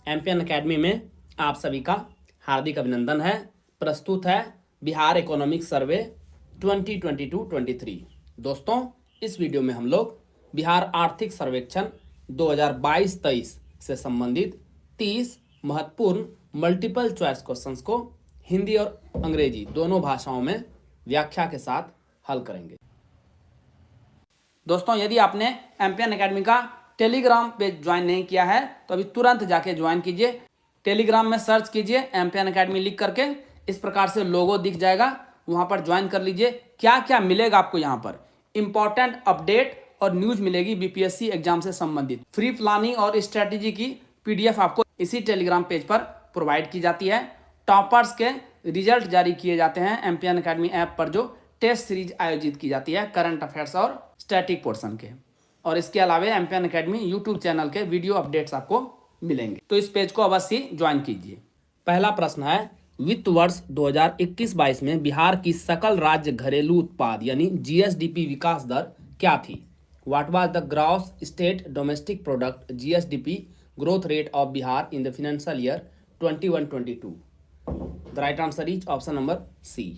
MPN academy में आप सभी का हार्दिक अभिनंदन है। प्रस्तुत है बिहार इकोनॉमिक सर्वे 2022-23। दोस्तों, इस वीडियो में हम लोग बिहार आर्थिक सर्वेक्षण 2022-23 से संबंधित 30 महत्वपूर्ण मल्टीपल चॉइस क्वेश्चंस को हिंदी और अंग्रेजी दोनों भाषाओं में व्याख्या के साथ हल करेंगे। दोस्तों, यदि आपने एमपीएन एकेडमी का टेलीग्राम पेज ज्वाइन नहीं किया है तो अभी तुरंत जाके ज्वाइन कीजिए। टेलीग्राम में सर्च कीजिए एमपीएन एकेडमी लिख करके, इस प्रकार से लोगो दिख जाएगा, वहां पर ज्वाइन कर लीजिए। क्या क्या मिलेगा आपको यहाँ पर? इंपॉर्टेंट अपडेट और न्यूज मिलेगी बीपीएससी एग्जाम से संबंधित। फ्री प्लानिंग और स्ट्रेटेजी की पीडीएफ आपको इसी टेलीग्राम पेज पर प्रोवाइड की जाती है। टॉपर्स के रिजल्ट जारी किए जाते हैं एमपीएन एकेडमी ऐप पर, जो टेस्ट सीरीज आयोजित की जाती है करंट अफेयर्स और स्टैटिक पोर्शन के। और इसके अलावा एमपीएन एकेडमी यूट्यूब चैनल के वीडियो अपडेट्स आपको मिलेंगे, तो इस पेज को अवश्य ज्वाइन कीजिए। पहला प्रश्न है, वित्त वर्ष 2021-22 में बिहार की सकल राज्य घरेलू उत्पाद यानी जीएसडीपी विकास दर क्या थी? What was the gross state domestic product GSDP growth rate of Bihar in the financial year 21-22? The right answer is option number C,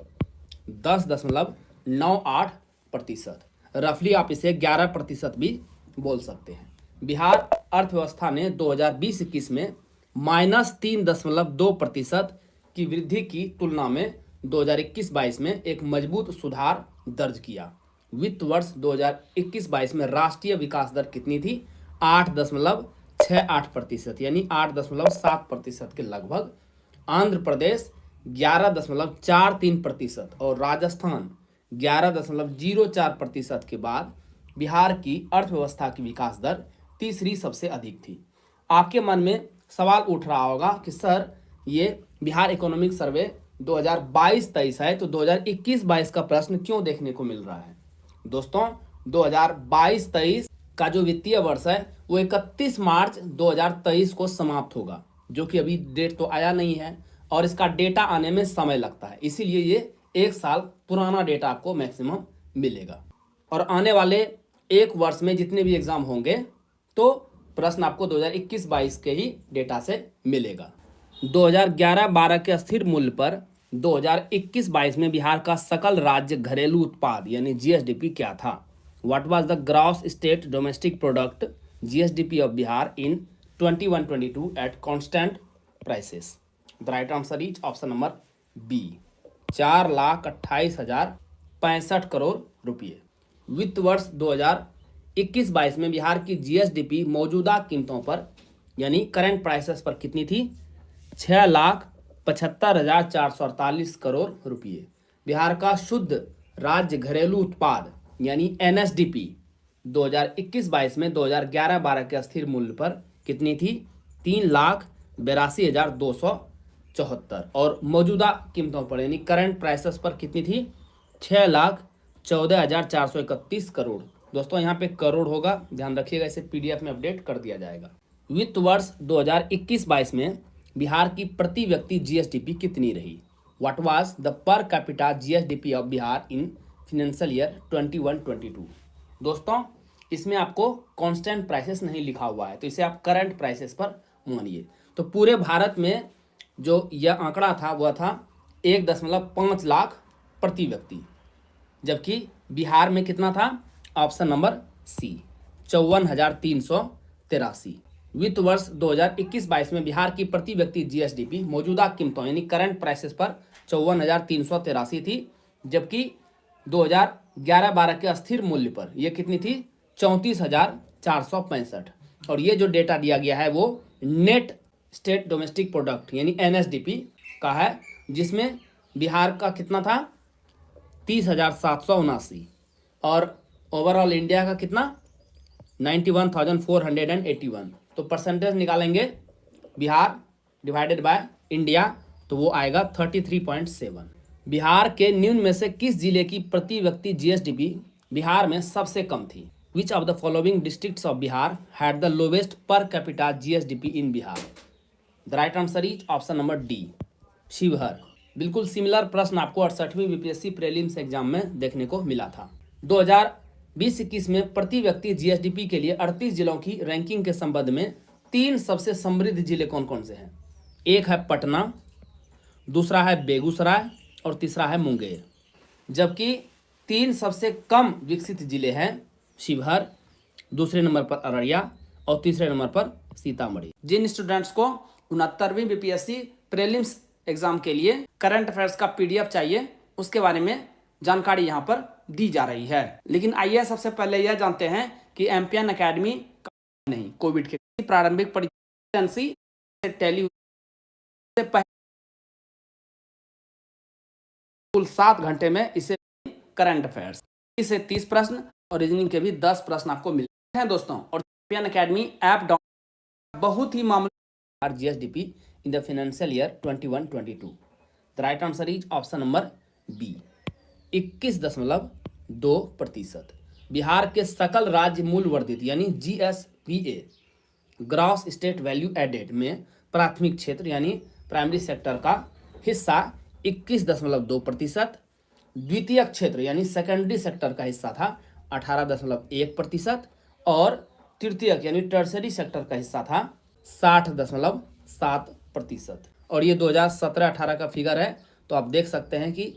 10.98%। रफली आप इसे 11% भी बोल सकते हैं। बिहार अर्थव्यवस्था ने 2020-21 में -3.2% की वृद्धि की तुलना में 2021-22 में एक मजबूत सुधार दर्ज किया। वित्त वर्ष 2021-22 में राष्ट्रीय विकास दर कितनी थी? 8.68%, यानी 8.7% के लगभग। आंध्र प्रदेश 11.43% और राजस्थान 11.04% के बाद बिहार की अर्थव्यवस्था की विकास दर तीसरी सबसे अधिक थी। आपके मन में सवाल उठ रहा होगा कि सर, ये बिहार इकोनॉमिक सर्वे 2022-23 है, तो 2021-22 का प्रश्न क्यों देखने को मिल रहा है? दोस्तों, 2022-23 का जो वित्तीय वर्ष है वो 31 मार्च 2023 को समाप्त होगा, जो कि अभी डेट तो आया नहीं है और इसका डेटा आने में समय लगता है, इसीलिए ये एक साल पुराना डेटा आपको मैक्सिमम मिलेगा। और आने वाले एक वर्ष में जितने भी एग्जाम होंगे तो प्रश्न आपको 2021-22 के ही डेटा से मिलेगा। 2011-12 के स्थिर मूल्य पर 2021-22 में बिहार का सकल राज्य घरेलू उत्पाद यानी जीएसडीपी क्या था? What was the gross state domestic product GSDP of Bihar in 21-22 at constant prices? The right answer is option number B, 4,28,065 crore रुपये। वित्त वर्ष 2021-22 में बिहार की जीएसडीपी मौजूदा कीमतों पर यानी करंट प्राइसेस पर कितनी थी? 6,75,448 करोड़ रुपये। बिहार का शुद्ध राज्य घरेलू उत्पाद यानी एनएसडीपी 2021-22 में 2011-12 के स्थिर मूल्य पर कितनी थी? 3,82,274 और मौजूदा कीमतों पर यानी करंट प्राइसेस पर कितनी थी? 6,14,431 करोड़। दोस्तों, यहाँ पे करोड़ होगा, ध्यान रखिएगा, इसे पीडीएफ में अपडेट कर दिया जाएगा। वित्त वर्ष 2021-22 में बिहार की प्रति व्यक्ति जीएसडीपी कितनी रही? What was the per capita GSDP of Bihar in financial year 21-22? दोस्तों, इसमें आपको कांस्टेंट प्राइसेस नहीं लिखा हुआ है, तो इसे आप करंट प्राइसेस पर मानिए। तो पूरे भारत में जो यह आंकड़ा था वह था 1.5 लाख प्रति व्यक्ति, जबकि बिहार में कितना था? Option number C, 54,383। वित्त वर्ष 2021-22 में बिहार की प्रति व्यक्ति जीएसडीपी मौजूदा कीमतों यानी करंट प्राइसेस पर 54,383 थी, जबकि 2011-12 के अस्थिर मूल्य पर यह कितनी थी? 34,465। और ये जो डेटा दिया गया है वो नेट स्टेट डोमेस्टिक प्रोडक्ट यानी एनएसडीपी का है, जिसमें बिहार का कितना था? 30,779 और ओवरऑल इंडिया का कितना? 91,481। तो परसेंटेज निकालेंगे बिहार डिवाइडेड बाय इंडिया, तो वो आएगा 33.7। बिहार के निम्न में से किस जिले की प्रति व्यक्ति जीएसडीपी बिहार में सबसे कम थी? विच of the following districts of Bihar had the lowest per capita GSDP in Bihar? The right answer is option number D, Sheohar. बिल्कुल सिमिलर प्रश्न आपको 68वीं बीपीएससी प्रीलिम्स एग्जाम में देखने को मिला था। 2020-21 में प्रति व्यक्ति जीएसडीपी के लिए 38 जिलों की रैंकिंग के संबंध में तीन सबसे समृद्ध जिले कौन कौन से हैं? एक है पटना, दूसरा है बेगूसराय और तीसरा है मुंगेर। जबकि तीन सबसे कम विकसित जिले हैं शिवहर, दूसरे नंबर पर अररिया और तीसरे नंबर पर सीतामढ़ी। जिन स्टूडेंट्स को 69वीं बीपीएससी प्रीलिम्स एग्जाम के लिए करंट अफेयर्स का पीडीएफ चाहिए, उसके बारे में जानकारी यहाँ पर दी जा रही है। लेकिन आइए सबसे पहले यह जानते हैं कि एमपीएन एकेडमी नहीं कोविड के प्रारंभिक परीक्षा से टेली से पहले कुल 7 घंटे में इसे करंट अफेयर्स 30 से 30 प्रश्न और रीजनिंग के भी 10 प्रश्न आपको मिलते हैं दोस्तों। और एमपीएन एकेडमी ऐप डाउनलोड बहुत ही मामूली GSDP in the financial year 21-22। The right answer is option number B 21.2%। Bihar के सकल राज्य मूल्य वर्धित यानी GSVA gross state value added में प्राथमिक क्षेत्र यानी प्राइमरी सेक्टर का हिस्सा 21.2%, द्वितीय क्षेत्र यानी सेकेंडरी सेक्टर का हिस्सा था 18.1% और तृतीयक यानी टर्सरी सेक्टर का हिस्सा था 60.7%। और ये 2017-18 का फिगर है, तो आप देख सकते हैं कि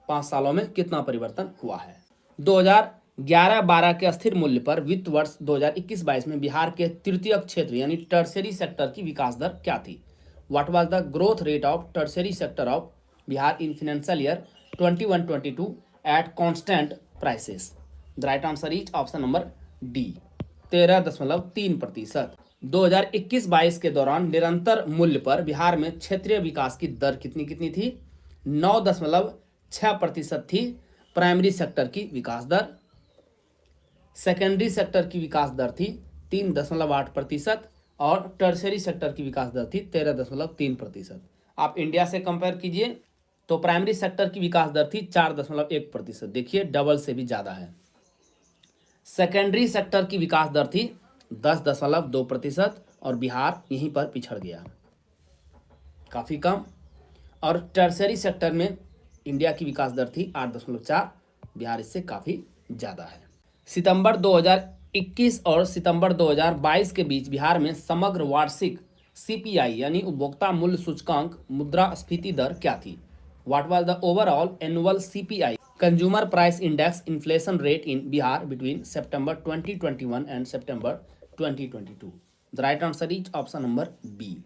5 सालों में कितना परिवर्तन हुआ है। 2011-12 के अस्थिर मूल्य पर वित्त वर्ष 2021-22 में बिहार के तृतीयक क्षेत्र यानी टर्सरी सेक्टर की विकास दर क्या थी? What was the growth rate of tertiary sector of Bihar in financial year 21-22 at constant prices? The right answer is option number D 13.3%। 2021-22 के दौरान निरंतर मूल्य पर बिहार में क्षेत्रीय विकास की दर कितनी थी? 9.6% थी प्राइमरी सेक्टर की विकास दर। सेकेंडरी सेक्टर की विकास दर थी 3.8% और टर्सरी सेक्टर की विकास दर थी 13.3%। आप इंडिया से कंपेयर कीजिए तो प्राइमरी सेक्टर की विकास दर थी 4.1%, देखिए डबल से भी ज़्यादा है। सेकेंडरी सेक्टर की विकास दर थी 10.2% और बिहार यहीं पर पिछड़ गया, काफ़ी कम। और टर्सरी सेक्टर में इंडिया की विकास दर थी 8.4, बिहार इससे काफ़ी ज़्यादा है। सितंबर 2021 और सितंबर 2022 के बीच बिहार में समग्र वार्षिक सीपीआई यानी उपभोक्ता मूल्य सूचकांक मुद्रास्फीति दर क्या थी? What was the overall annual CPI consumer price index inflation rate in Bihar between September 2021 and September 2022? The right answer is option number B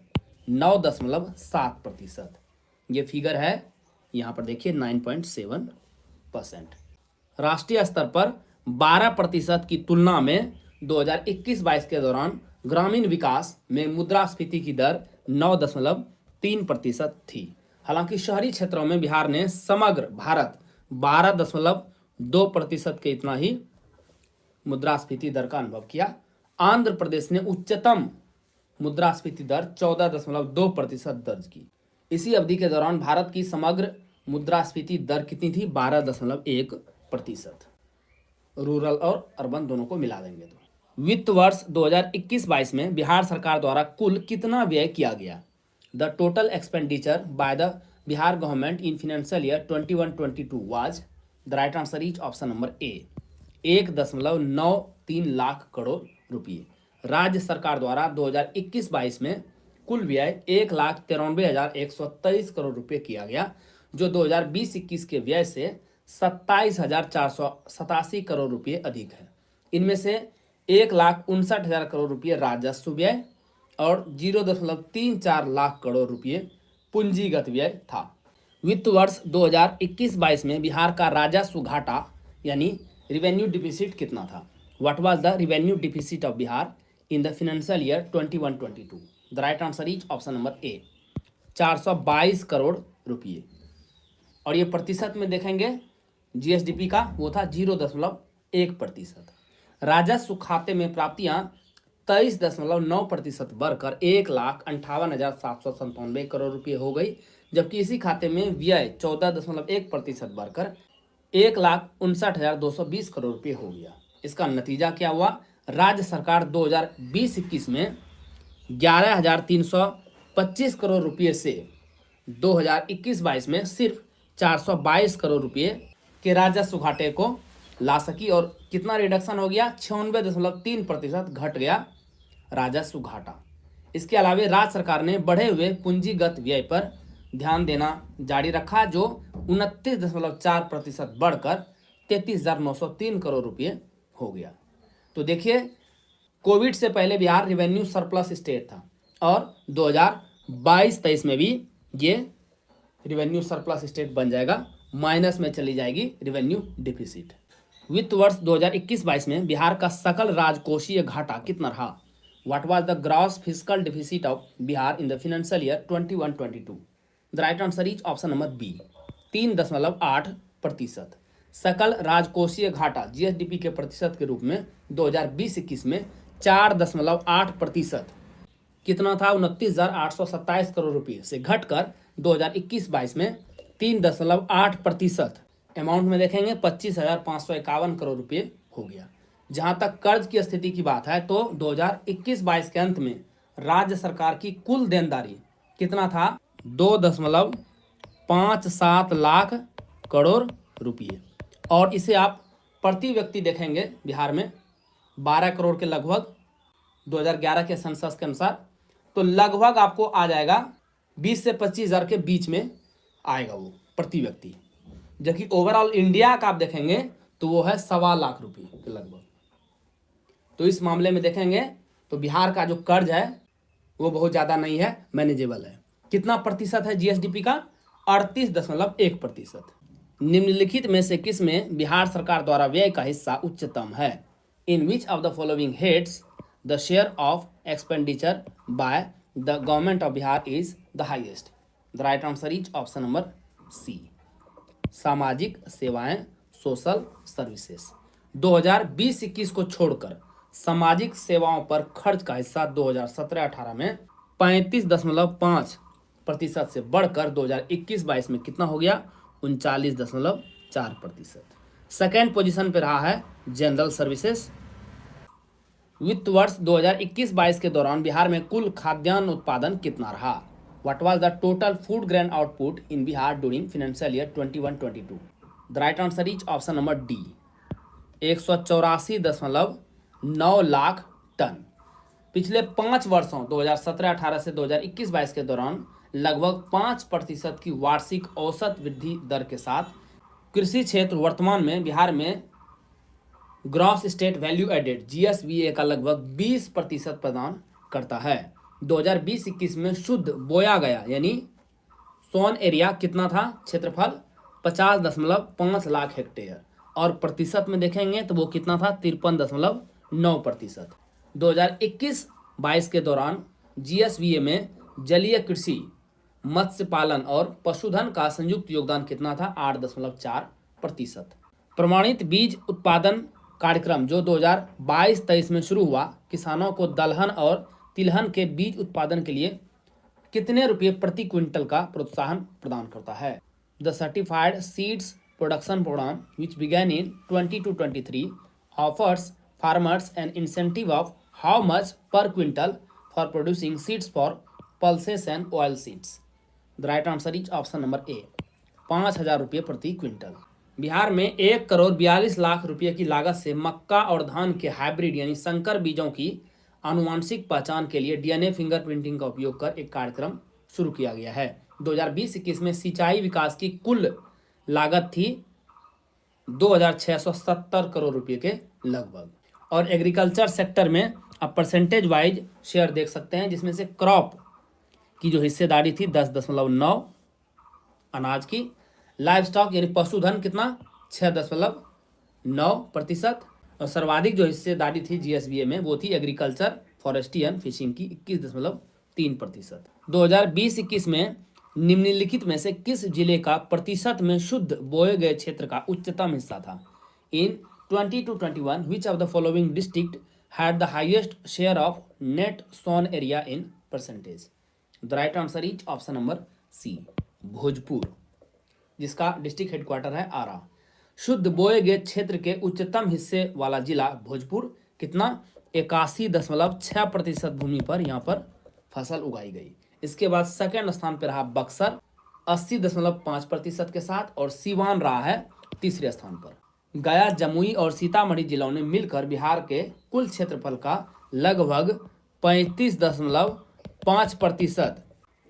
9.7%। ये फिगर है यहाँ पर देखिए 9.7%। राष्ट्रीय स्तर पर 12% की तुलना में 2021-22 के दौरान ग्रामीण विकास में मुद्रास्फीति की दर 9.3% थी। हालांकि शहरी क्षेत्रों में बिहार ने समग्र भारत 12.2% के इतना ही मुद्रास्फीति दर का अनुभव किया। आंध्र प्रदेश ने उच्चतम मुद्रास्फीति दर 14.2% दर्ज की। इसी अवधि के दौरान भारत की समग्र मुद्रास्फीति दर कितनी थी? 12.1%। रूरल और अर्बन दोनों को मिला देंगे तो। वित्त वर्ष 2021-22 में बिहार सरकार द्वारा कुल कितना व्यय किया गया? The total expenditure by the Bihar government in financial year 21-22 was? The right answer is option number ए 1.93 लाख करोड़ रुपये। राज्य सरकार द्वारा 2021-22 में कुल व्यय 1,93,123 करोड़ रुपये किया गया, जो 2020-21 के व्यय से 27,487 करोड़ रुपये अधिक है। इनमें से 1,59,000 करोड़ रुपये राजस्व व्यय और 0.34 लाख करोड़ रुपये पूंजीगत व्यय था। वित्त वर्ष 2021-22 में बिहार का राजस्व घाटा यानी रिवेन्यू डिफिसिट कितना था? What was the revenue deficit of Bihar in the financial year 21-22? The right answer is option number ए 422 करोड़ रुपये। और ये प्रतिशत में देखेंगे जीएसडीपी का वो था 0.1%। राजस्व खाते में प्राप्तियां 23.9% बढ़कर 1,58,797 करोड़ रुपये हो गई, जबकि इसी खाते में व्यय 14.1% बढ़कर 1,59,220 करोड़ रुपये हो गया। इसका नतीजा क्या हुआ? राज्य सरकार 2020-21 में 11,325 करोड़ रुपये से 2021-22 में सिर्फ 422 करोड़ रुपये के राजस्व घाटे को ला सकी। और कितना रिडक्शन हो गया? 96.3% घट गया राजस्व घाटा। इसके अलावा राज्य सरकार ने बढ़े हुए पूंजीगत व्यय पर ध्यान देना जारी रखा, जो 29.4% बढ़कर 33,903 करोड़ रुपये हो गया। तो देखिए, कोविड से पहले बिहार रिवेन्यू सरप्लस स्टेट था और 2022-23 में भी ये रिवेन्यू सरप्लस स्टेट बन जाएगा, माइनस में चली जाएगी रिवेन्यू डिफिसिट। वित्त वर्ष 2021-22 में बिहार का सकल राजकोषीय घाटा कितना रहा? What was the gross fiscal deficit of Bihar in the financial year 21-22? The right answer is option number B, 3.8%। सकल राजकोषीय घाटा जीएसडीपी के प्रतिशत के रूप में 2020-21 में 4.8% कितना था? 29,827 करोड़ रुपये से घटकर 2021-22 में 3.8% अमाउंट में देखेंगे 25,551 करोड़ रुपये हो गया। जहां तक कर्ज की स्थिति की बात है तो 2021-22 के अंत में राज्य सरकार की कुल देनदारी कितना था? 2.57 लाख करोड़ रुपये, और इसे आप प्रति व्यक्ति देखेंगे बिहार में 12 करोड़ के लगभग 2011 के सेंसस के अनुसार, तो लगभग आपको आ जाएगा 20 से 25 हज़ार के बीच में आएगा वो प्रति व्यक्ति। जबकि ओवरऑल इंडिया का आप देखेंगे तो वो है 1.25 लाख रुपये के लगभग। तो इस मामले में देखेंगे तो बिहार का जो कर्ज है वो बहुत ज़्यादा नहीं है, मैनेजेबल है। कितना प्रतिशत है जीएसडीपी का? 38.1%। निम्नलिखित में से किस में बिहार सरकार द्वारा व्यय का हिस्सा उच्चतम है? In which of the following heads the share of expenditure by the government of Bihar is the highest? The right answer is option number C, सामाजिक सेवाएं, सोशल सर्विसेज। 2020-21 को छोड़कर सामाजिक सेवाओं पर खर्च का हिस्सा 2017-18 में 35.5% से बढ़कर 2021-22 में कितना हो गया? 39.4%। सेकेंड पोजीशन पे रहा है जनरल सर्विसेज। वित्त वर्ष 2021-22 के दौरान बिहार में कुल खाद्यान्न उत्पादन कितना रहा? What was the total food grain output in Bihar during financial year 21-22? The right answer is option number D, 184.9 lakh ton. पिछले 5 वर्षों 2017-18 से 2021-22 के दौरान लगभग 5% की वार्षिक औसत वृद्धि दर के साथ कृषि क्षेत्र वर्तमान में बिहार में ग्रॉस स्टेट वैल्यू एडेड जीएसवीए का लगभग 20% प्रदान करता है। 2020-21 में शुद्ध बोया गया यानी सोन एरिया कितना था? क्षेत्रफल 50.5 लाख हेक्टेयर, और प्रतिशत में देखेंगे तो वो कितना था? 53.9%। 2021-22 के दौरान जीएसवीए में जलीय कृषि, मत्स्य पालन और पशुधन का संयुक्त योगदान कितना था? 8.4%। प्रमाणित बीज उत्पादन कार्यक्रम जो 2022-23 में शुरू हुआ, किसानों को दलहन और तिलहन के बीज उत्पादन के लिए कितने रुपये प्रति क्विंटल का प्रोत्साहन प्रदान करता है? The certified seeds production programme which began in 2022-23 offers farmers an incentive of how much per quintal for producing seeds for pulses and oil seeds? The right answer is option number A, 5,000 रुपये प्रति quintal. Bihar में 1,42,00,000 रुपये की लागत से मक्का और धान के हाइब्रिड यानी संकर बीजों की आनुवांशिक पहचान के लिए डीएनए फिंगरप्रिंटिंग का उपयोग कर एक कार्यक्रम शुरू किया गया है। 2020-21 में सिंचाई विकास की कुल लागत थी 2,670 करोड़ रुपये के लगभग। और एग्रीकल्चर सेक्टर में आप परसेंटेज वाइज शेयर देख सकते हैं, जिसमें से क्रॉप की जो हिस्सेदारी थी 10.9 अनाज की, लाइव स्टॉक यानी पशुधन कितना 6.9%, और सर्वाधिक जो हिस्सेदारी थी जीएसबीए में वो थी एग्रीकल्चर, फॉरेस्ट्री एंड फिशिंग की 21.3%। 2020-21 में निम्नलिखित में से किस जिले का प्रतिशत में शुद्ध बोए गए क्षेत्र का उच्चतम हिस्सा था? In 20-21 which of the following district had the highest share of net sown area in percentage? The right answer is option number C, Bhojpur, जिसका डिस्ट्रिक्ट हेडक्वार्टर है आरा। शुद्ध बोए गए क्षेत्र के उच्चतम हिस्से वाला जिला भोजपुर, कितना 81.6% भूमि पर यहाँ पर फसल उगाई गई। इसके बाद सेकंड स्थान पर रहा बक्सर 80.5% के साथ, और सीवान रहा है तीसरे स्थान पर। गया, जमुई और सीतामढ़ी जिलों ने मिलकर बिहार के कुल क्षेत्रफल का लगभग 35.5%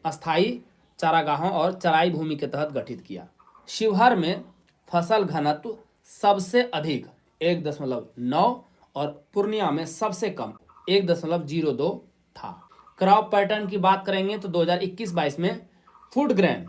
अस्थायी चारागाहों और चराई भूमि के तहत गठित किया। शिवहर में फसल घनत्व सबसे अधिक 1.9 और पूर्णिया में सबसे कम 1.02 था। क्रॉप पैटर्न की बात करेंगे तो 2021-22 में फूड ग्रेन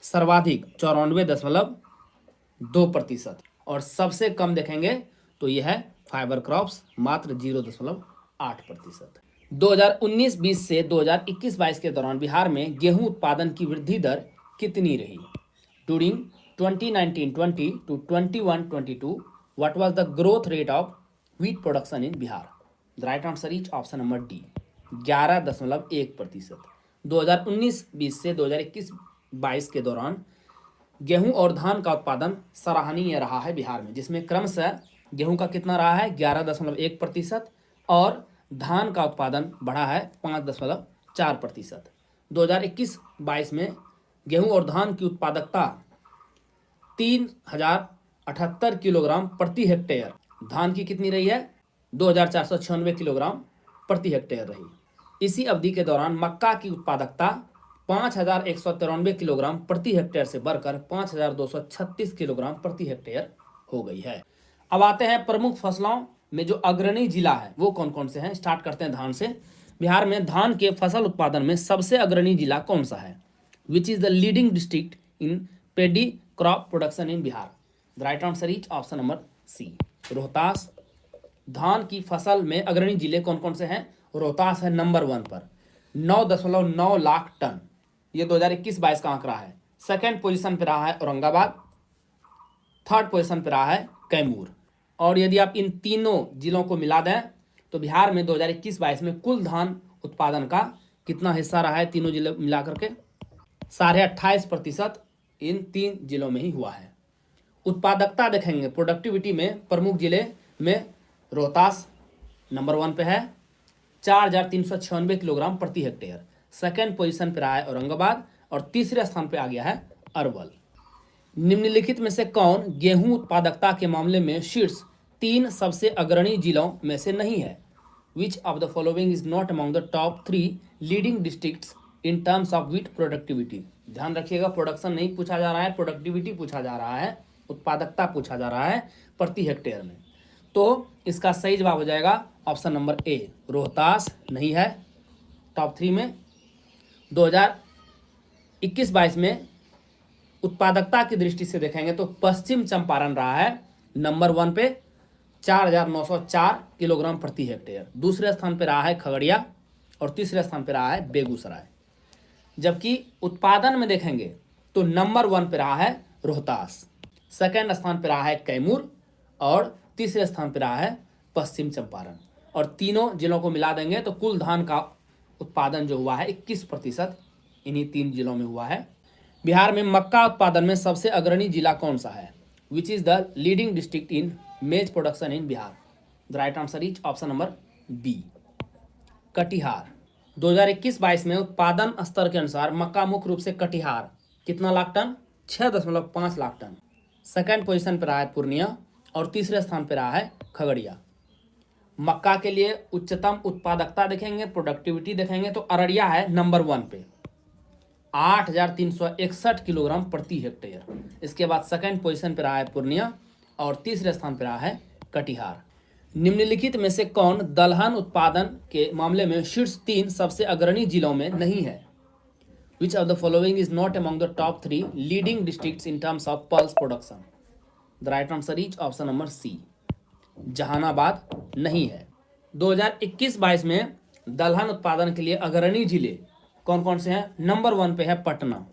सर्वाधिक 94.2% और सबसे कम देखेंगे तो यह है फाइबर क्रॉप्स मात्र 0.8%। 2019-20 से 2021-22 के दौरान बिहार में गेहूं उत्पादन की वृद्धि दर कितनी रही? During 2019-20 to 21-22, what was the growth rate of wheat production in Bihar? The right answer is option number D, 11.1%। 2019-20 से 2021-22 के दौरान गेहूं और धान का उत्पादन सराहनीय रहा है बिहार में, जिसमें क्रमशः गेहूं का कितना रहा है 11.1% और धान का उत्पादन बढ़ा है 5.4%। 2021-22 में गेहूं और धान की उत्पादकता 3078 किलोग्राम प्रति हेक्टेयर, धान की कितनी रही है 2496 किलोग्राम प्रति हेक्टेयर रही। इसी अवधि के दौरान मक्का की उत्पादकता 5193 किलोग्राम प्रति हेक्टेयर से बढ़कर 5236 किलोग्राम प्रति हेक्टेयर हो गई है। अब आते हैं प्रमुख फसलों में जो अग्रणी जिला है वो कौन कौन से हैं। स्टार्ट करते हैं धान से। बिहार में धान के फसल उत्पादन में सबसे अग्रणी जिला कौन सा है? Which is the leading district in paddy crop production in Bihar? The right answer is option number C, Rohtas. धान की फसल में अग्रणी जिले कौन कौन से हैं? रोहतास है नंबर 1 पर 9.9 लाख टन, ये 2021-22 का आंकड़ा है। सेकेंड पोजीशन पे रहा है औरंगाबाद, थर्ड पोजीशन पे रहा है कैमूर। और यदि आप इन तीनों जिलों को मिला दें तो बिहार में 2021-22 में कुल धान उत्पादन का कितना हिस्सा रहा है तीनों जिले मिलाकर के? 28.5% इन 3 जिलों में ही हुआ है। उत्पादकता देखेंगे प्रोडक्टिविटी में प्रमुख जिले में रोहतास नंबर 1 पे है 4396 किलोग्राम प्रति हेक्टेयर। सेकेंड पोजीशन पे रहा है औरंगाबाद और तीसरे स्थान पे आ गया है अरवल। निम्नलिखित में से कौन गेहूं उत्पादकता के मामले में शीर्ष 3 सबसे अग्रणी जिलों में से नहीं है? Which of the following is not among the top 3 leading districts in terms of wheat productivity? ध्यान रखिएगा, प्रोडक्शन नहीं पूछा जा रहा है, प्रोडक्टिविटी पूछा जा रहा है, उत्पादकता पूछा जा रहा है प्रति हेक्टेयर में। तो इसका सही जवाब हो जाएगा ऑप्शन नंबर ए, रोहतास नहीं है टॉप 3 में। 2021-22 में उत्पादकता की दृष्टि से देखेंगे तो पश्चिम चंपारण रहा है नंबर 1 पे 4904 किलोग्राम प्रति हेक्टेयर। दूसरे स्थान पे रहा है खगड़िया और तीसरे स्थान पे रहा है बेगूसराय। जबकि उत्पादन में देखेंगे तो नंबर 1 पे रहा है रोहतास, सेकेंड स्थान पे रहा है कैमूर और तीसरे स्थान पे रहा है पश्चिम चंपारण। और तीनों जिलों को मिला देंगे तो कुल धान का उत्पादन जो हुआ है 21% इन्हीं 3 जिलों में हुआ है। बिहार में मक्का उत्पादन में सबसे अग्रणी जिला कौन सा है? Which is the leading district in maize production in Bihar? The right answer is option number B, Katihar. 2021-22 में उत्पादन स्तर के अनुसार मक्का मुख्य रूप से कटिहार कितना lakh ton? 6.5 lakh ton. Second position पर रहा है पूर्णिया और तीसरे स्थान पर रहा है खगड़िया। मक्का के लिए उच्चतम उत्पादकता देखेंगे, प्रोडक्टिविटी देखेंगे तो अररिया है नंबर 1 पे 8361 किलोग्राम प्रति हेक्टेयर। इसके बाद सेकेंड पोजीशन पर रहा है पूर्णिया और तीसरे स्थान पर रहा है कटिहार। निम्नलिखित में से कौन दलहन उत्पादन के मामले में शीर्ष 3 सबसे अग्रणी जिलों में नहीं है? Which of the following is not among the top 3 leading districts in terms of pulse production? The right answer is option number C, Jehanabad नहीं है। 2021-22 में दलहन उत्पादन के लिए अग्रणी जिले कौन कौन से हैं? नंबर 1 पे है पटना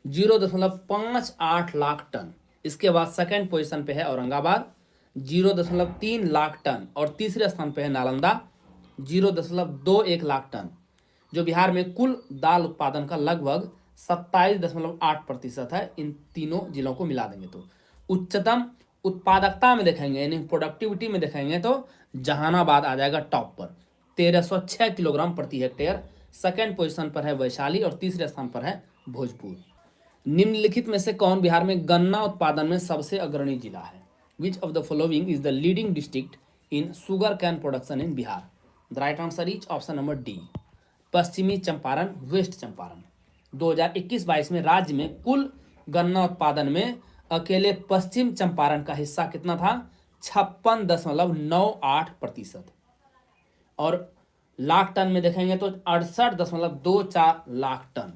0.58 लाख टन। इसके बाद सेकेंड पोजीशन पे है औरंगाबाद 0.3 लाख टन और तीसरे स्थान पे है नालंदा 0.21 लाख टन, जो बिहार में कुल दाल उत्पादन का लगभग 27.8% है। इन तीनों जिलों को मिला देंगे तो उच्चतम उत्पादकता में देखेंगे यानी प्रोडक्टिविटी में देखेंगे तो जहानाबाद आ जाएगा टॉप पर 1306 किलोग्राम प्रति हेक्टेयर। सेकेंड पोजीशन पर है वैशाली और तीसरे स्थान पर है भोजपुर। निम्नलिखित में से कौन बिहार में गन्ना उत्पादन में सबसे अग्रणी जिला है? Which of the following is the leading district in sugar cane production in Bihar? The right answer is option number D, पश्चिमी चंपारण, वेस्ट चंपारण। 2021-22 में राज्य में कुल गन्ना उत्पादन में अकेले पश्चिम चंपारण का हिस्सा कितना था? 56.98%। और लाख टन में देखेंगे तो 68.24 लाख टन।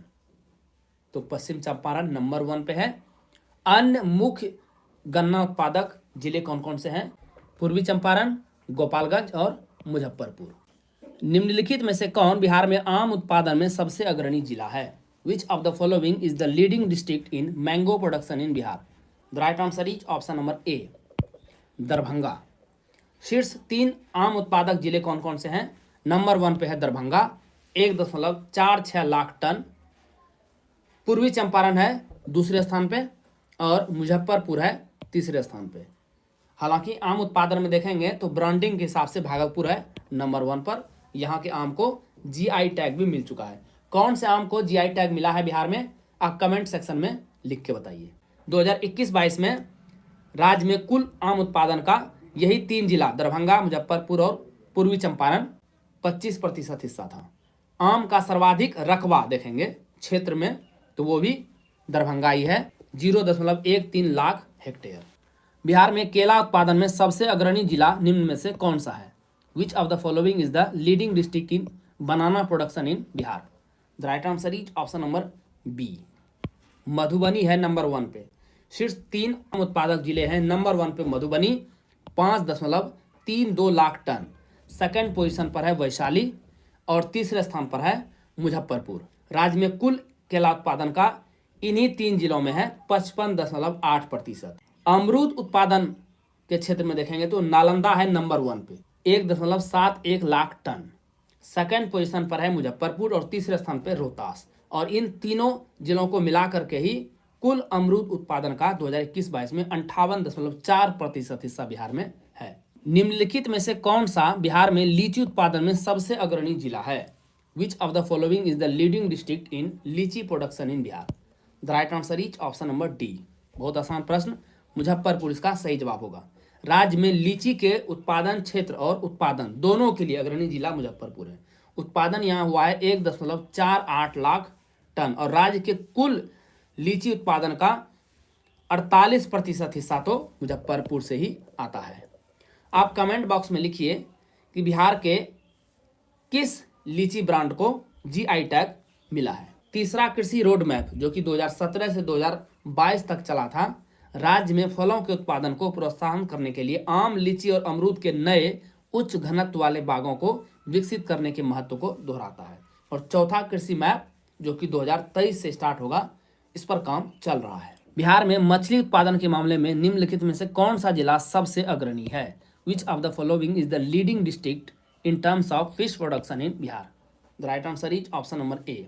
तो पश्चिम चंपारण नंबर 1 पे है। अन्य मुख्य गन्ना उत्पादक जिले कौन कौन से हैं? पूर्वी चंपारण, गोपालगंज और मुजफ्फरपुर। निम्नलिखित में से कौन बिहार में आम उत्पादन में सबसे अग्रणी जिला है? Which of the following is the leading district in mango production in Bihar? The right answer is option number ए, दरभंगा। शीर्ष 3 आम उत्पादक जिले कौन कौन से हैं? नंबर 1 पे है दरभंगा, 1.46 लाख टन। पूर्वी चंपारण है दूसरे स्थान पे और मुजफ्फरपुर है तीसरे स्थान पे। हालांकि आम उत्पादन में देखेंगे तो ब्रांडिंग के हिसाब से भागलपुर है नंबर 1 पर। यहाँ के आम को जीआई टैग भी मिल चुका है। कौन से आम को जीआई टैग मिला है बिहार में? आप कमेंट सेक्शन में लिख के बताइए। 2021-22 में राज्य में कुल आम उत्पादन का यही 3 जिला दरभंगा, मुजफ्फरपुर और पूर्वी चंपारण 25% हिस्सा था। आम का सर्वाधिक रकबा देखेंगे क्षेत्र में तो वो भी दरभंगा ही है, 0.13 लाख हेक्टेयर। बिहार में केला उत्पादन में सबसे अग्रणी जिला निम्न में से कौन सा है? Which of the following is the leading district in banana production in Bihar? The right answer is option number B, Madhubani है नंबर 1 पे। शीर्ष 3 आम उत्पादक जिले हैं। नंबर 1 पे Madhubani 5.32 lakh ton. Second position पर है वैशाली और तीसरे स्थान पर है मुजफ्फरपुर। राज्य में कुल केला उत्पादन का इन्हीं 3 जिलों में है 55.8%। अमरूद उत्पादन के क्षेत्र में देखेंगे तो नालंदा है नंबर 1 पे 1.71 लाख टन। सेकंड पोजीशन पर है मुजफ्फरपुर और तीसरे स्थान पर रोहतास। और इन तीनों जिलों को मिला करके ही कुल अमरूद उत्पादन का 2021-22 में 58.4% हिस्सा बिहार में है। निम्नलिखित में से कौन सा बिहार में लीची उत्पादन में सबसे अग्रणी जिला है? Which of the following is the leading district in litchi production in Bihar? The right answer is option number D, बहुत आसान प्रश्न, मुजफ्फरपुर इसका सही जवाब होगा। राज्य में लीची के उत्पादन क्षेत्र और उत्पादन दोनों के लिए अग्रणी जिला मुजफ्फरपुर है। उत्पादन यहाँ हुआ है 1.48 लाख टन और राज्य के कुल लीची उत्पादन का 48% हिस्सा तो मुजफ्फरपुर से ही आता है। आप कमेंट बॉक्स में लिखिए कि बिहार के किस लीची ब्रांड को जीआई टैग मिला है। तीसरा कृषि रोड मैप जो कि 2017 से 2022 तक चला था, राज्य में फलों के उत्पादन को प्रोत्साहन करने के लिए आम, लीची और अमरूद के नए उच्च घनत्व वाले बागों को विकसित करने के महत्व को दोहराता है। और चौथा कृषि मैप जो कि 2023 से स्टार्ट होगा, इस पर काम चल रहा है। बिहार में मछली उत्पादन के मामले में निम्नलिखित में से कौन सा जिला सबसे अग्रणी है? Which of the following is the leading district in terms of fish production in Bihar? The right answer is option number ए,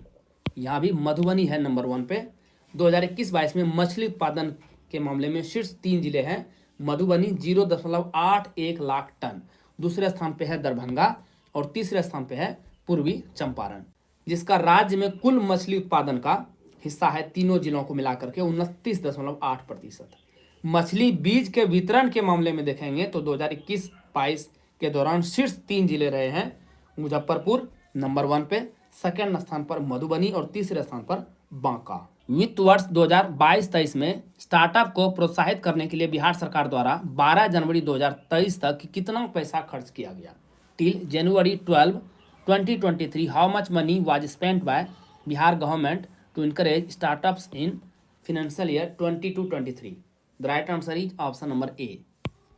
यहाँ भी मधुबनी है नंबर 1 पे। 2021-22 में मछली उत्पादन के मामले में शीर्ष 3 जिले हैं। मधुबनी 0.81 लाख टन, दूसरे स्थान पे है दरभंगा और तीसरे स्थान पे है पूर्वी चंपारण, जिसका राज्य में कुल मछली उत्पादन का हिस्सा है तीनों जिलों को मिलाकर के 29.8%। मछली बीज के वितरण के मामले में देखेंगे तो 2021-22 के दौरान शीर्ष 3 जिले रहे हैं। मुजफ्फरपुर नंबर 1 पे, सेकंड स्थान पर मधुबनी और तीसरे स्थान पर बांका। वित्त वर्ष 2022-23 में स्टार्टअप को प्रोत्साहित करने के लिए बिहार सरकार द्वारा 12 जनवरी 2023 तक कितना पैसा खर्च किया गया? Till January 12, 2023 how much money was spent by Bihar government to encourage startups in financial year 22-23? The right answer is option number A,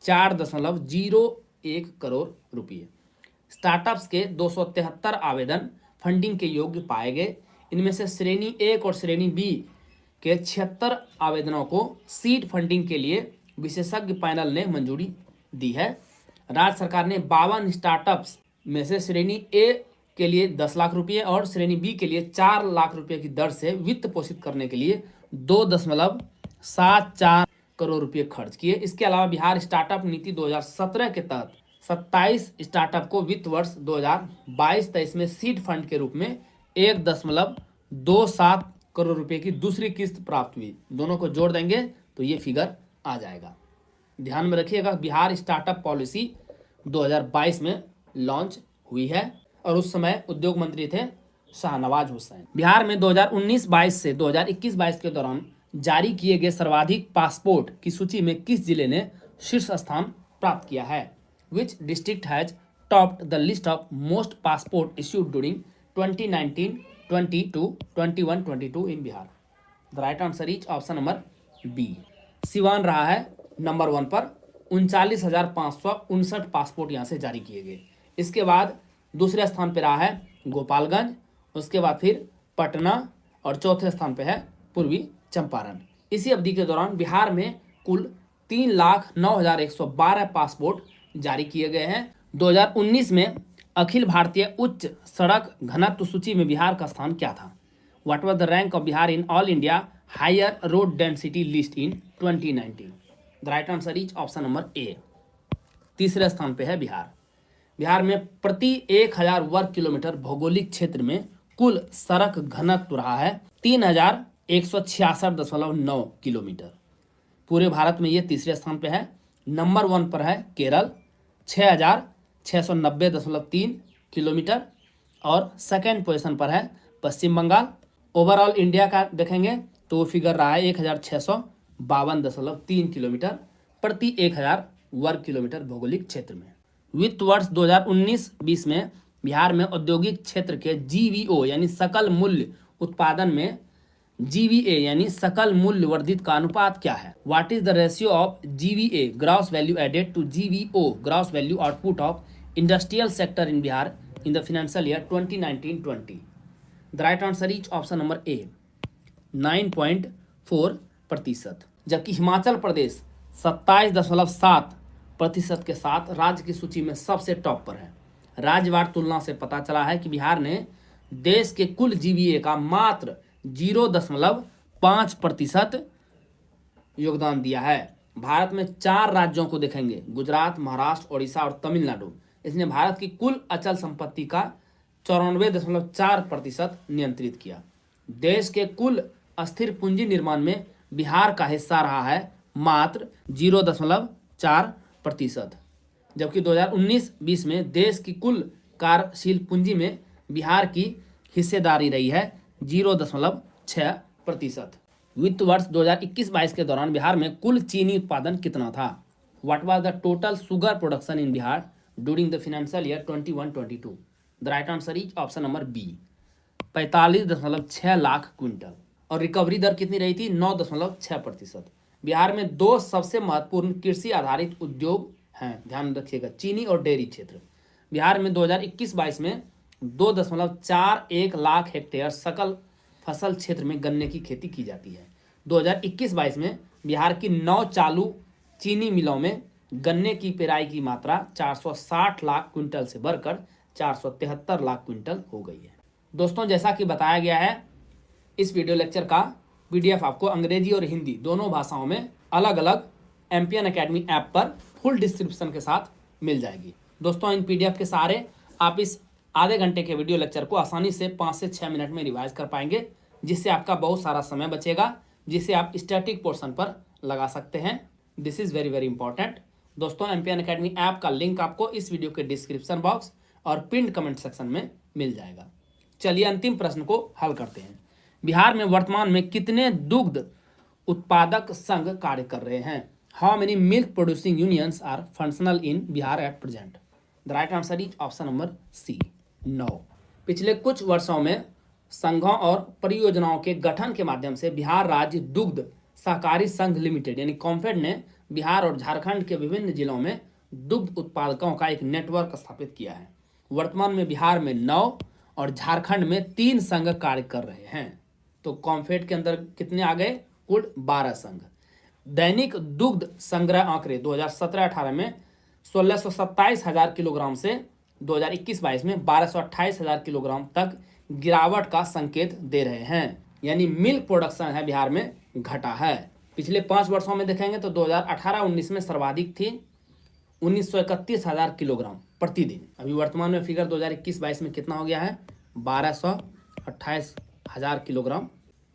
4.01 crore रुपये। स्टार्टअप्स के 273 आवेदन फंडिंग के योग्य पाए गए। इनमें से श्रेणी 1 और श्रेणी बी के 76 आवेदनों को सीड फंडिंग के लिए विशेषज्ञ पैनल ने मंजूरी दी है। राज्य सरकार ने 52 स्टार्टअप्स में से श्रेणी ए के लिए 10 लाख रुपये और श्रेणी बी के लिए 4 लाख रुपये की दर से वित्त पोषित करने के लिए 2.74 करोड़ रुपये खर्च किए। इसके अलावा बिहार स्टार्टअप नीति 2017 के तहत 27 स्टार्टअप को वित्त वर्ष 2022-23 में सीड फंड के रूप में 1.27 करोड़ रुपए की दूसरी किस्त प्राप्त हुई। दोनों को जोड़ देंगे तो ये फिगर आ जाएगा। ध्यान में रखिएगा, बिहार स्टार्टअप पॉलिसी 2022 में लॉन्च हुई है और उस समय उद्योग मंत्री थे शाहनवाज हुसैन। बिहार में 2019-22 से 2021-22 के दौरान जारी किए गए सर्वाधिक पासपोर्ट की सूची में किस जिले ने शीर्ष स्थान प्राप्त किया है? Which district has topped the list of most passport issued during 2019-22 21-22 in Bihar? The right answer is option number B, Siwan रहा है नंबर 1 पर। 39,559 पासपोर्ट यहाँ से जारी किए गए। इसके बाद दूसरे स्थान पर रहा है गोपालगंज, उसके बाद फिर पटना और चौथे स्थान पे है पूर्वी चंपारण। इसी अवधि के दौरान बिहार में कुल 3,09,112 पासपोर्ट जारी किए गए हैं। 2019 में अखिल भारतीय उच्च सड़क घनत्व सूची में बिहार का स्थान क्या था? What was the rank of Bihar in all India higher road density list in 2019? The right answer is option number A, तीसरे स्थान पे है बिहार। बिहार में प्रति 1000 वर्ग किलोमीटर भौगोलिक क्षेत्र में कुल सड़क घनत्व रहा है 3,166.9 किलोमीटर। पूरे भारत में ये तीसरे स्थान पे है। नंबर 1 पर है केरल 6,690.3 किलोमीटर और सेकेंड पोजीशन पर है पश्चिम बंगाल। ओवरऑल इंडिया का देखेंगे तो वो फिगर रहा है 1,652.3 किलोमीटर प्रति 1000 वर्ग किलोमीटर भौगोलिक क्षेत्र में। वित्त वर्ष 2019-20 में बिहार में औद्योगिक क्षेत्र के जीवीओ यानी सकल मूल्य उत्पादन में जीवीए यानी सकल मूल्य वर्धित का अनुपात क्या है? What is the ratio of GVA gross value added to GVO gross value output of industrial sector in Bihar in the financial year 2019-20? The right answer is option number A, 9.4%। जबकि हिमाचल प्रदेश 27.7% के साथ राज्य की सूची में सबसे टॉप पर है। राज्यवार तुलना से पता चला है कि बिहार ने देश के कुल जीवीए का मात्र 0.5% योगदान दिया है। भारत में 4 राज्यों को देखेंगे, गुजरात, महाराष्ट्र, ओडिशा और तमिलनाडु। इसने भारत की कुल अचल संपत्ति का 94.4% नियंत्रित किया। देश के कुल अस्थिर पूंजी निर्माण में बिहार का हिस्सा रहा है मात्र 0.4%, जबकि 2019-20 में देश की कुल कार्यशील पूंजी में बिहार की हिस्सेदारी रही है 0.6%। वित्त वर्ष 2021-22 के दौरान बिहार में कुल चीनी उत्पादन कितना था? What was the total sugar production in Bihar during the financial year 21-22? The right answer is option number B, 45.6 lakh quintal. और रिकवरी दर कितनी रही थी? 9.6%। बिहार में 2 सबसे महत्वपूर्ण कृषि आधारित उद्योग हैं, ध्यान रखिएगा, चीनी और डेयरी क्षेत्र। बिहार में 2021-22 में 2.41 लाख हेक्टेयर सकल फसल क्षेत्र में गन्ने की खेती की जाती है। 2021-22 में बिहार की 9 चालू चीनी मिलों में गन्ने की पेराई की मात्रा 460 लाख क्विंटल से बढ़कर 473 लाख क्विंटल हो गई है। दोस्तों, जैसा कि बताया गया है, इस वीडियो लेक्चर का पीडीएफ आपको अंग्रेजी और हिंदी दोनों भाषाओं में अलग अलग एमपीएन एकेडमी ऐप पर फुल डिस्क्रिप्शन के साथ मिल जाएगी। दोस्तों, इन पीडीएफ के सहारे आप इस आधे घंटे के वीडियो लेक्चर को आसानी से 5 से 6 मिनट में रिवाइज कर पाएंगे, जिससे आपका बहुत सारा समय बचेगा, जिसे आप स्टैटिक पोर्शन पर लगा सकते हैं। This is very very important. दोस्तों, एमपीएन एकेडमी ऐप का लिंक आपको इस वीडियो के डिस्क्रिप्शन बॉक्स और पिन कमेंट सेक्शन में मिल जाएगा। चलिए अंतिम प्रश्न को हल करते हैं। बिहार में वर्तमान में कितने दुग्ध उत्पादक संघ कार्य कर रहे हैं? How many milk producing unions are functional in Bihar at present? The right answer is option number C, 9। पिछले कुछ वर्षों में संघों और परियोजनाओं के गठन के माध्यम से बिहार राज्य दुग्ध सहकारी संघ लिमिटेड यानी कॉम्फेड ने बिहार और झारखंड के विभिन्न जिलों में दुग्ध उत्पादकों का एक नेटवर्क स्थापित किया है। वर्तमान में बिहार में 9 और झारखंड में 3 संघ कार्य कर रहे हैं। तो कॉम्फेड के अंदर कितने आ गए? कुल 12 संघ। दैनिक दुग्ध संग्रह आंकड़े 2017-18 में 1627,000 किलोग्राम से 2021-22 में 1228,000 किलोग्राम तक गिरावट का संकेत दे रहे हैं, यानी मिल्क प्रोडक्शन है बिहार में घटा है। पिछले 5 वर्षों में देखेंगे तो 2018-19 में सर्वाधिक थी 1931,000 किलोग्राम प्रतिदिन। अभी वर्तमान में फिगर 2021-22 में कितना हो गया है? 1228,000 किलोग्राम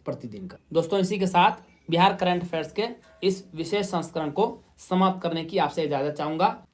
प्रतिदिन का। दोस्तों, इसी के साथ बिहार करंट अफेयर्स के इस विशेष संस्करण को समाप्त करने की आपसे इजाजत चाहूंगा।